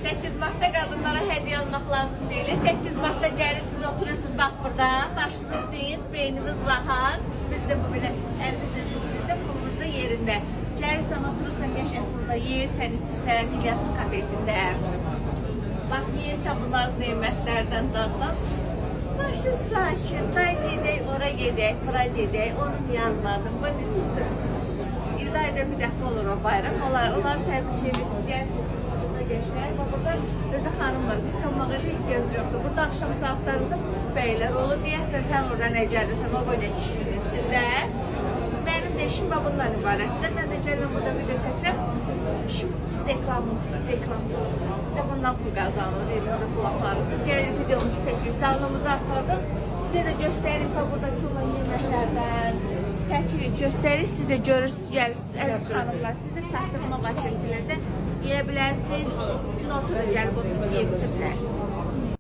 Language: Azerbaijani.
8 Mart'ta qadınlara hediyə almaq lazım deyil. 8 Mart'ta gəlirsiniz, oturursunuz bax burada. Başınız diz, beyniniz rahat. Biz də bu belə əlimizdə, cübümüzdə, pulumuzda yerində. Gəlirsən, oturursan, qəşəng burada yeyirsən, içirsən, Hilyasın kafesində. Bax, yeyirsən bu naz neymətlərdən daddan. Başı sakin, day gedək, ora gedək, bura gedək, onu niyə almadım, bu ne düzdür? İldə ayda bir dəfə olur o bayram, onları təbrik edirsiniz, gəlirsiniz, burada gəşək. Burada özdə xanım var, qısqanmağa da ehtiyac yoxdur. Burada axşam saatlarında sıx bəylər olur, deyəsən sən oradan nə gəlirsən, o boyuna kişinin içində. Mənim də işim bundan ibarətdir. Mən də gələm burada video çəkirəm. İşim reklamcılıqdır. İşte bundan pul qazanılır, evinizə pul aparırsınız. Gəlin videomuzu çəkirik, canlımızı aparırıq. Sizə də göstəririk ki, buradakı olan yeməklərdən çəkirik, göstəririk. Siz də görürsünüz, gəlirsiniz, əziz xanımlar. Siz də çatdırma vasitəsilə də yeyə bilərsiniz. Gün ortada gəlib oturub yeyə bilərsiniz.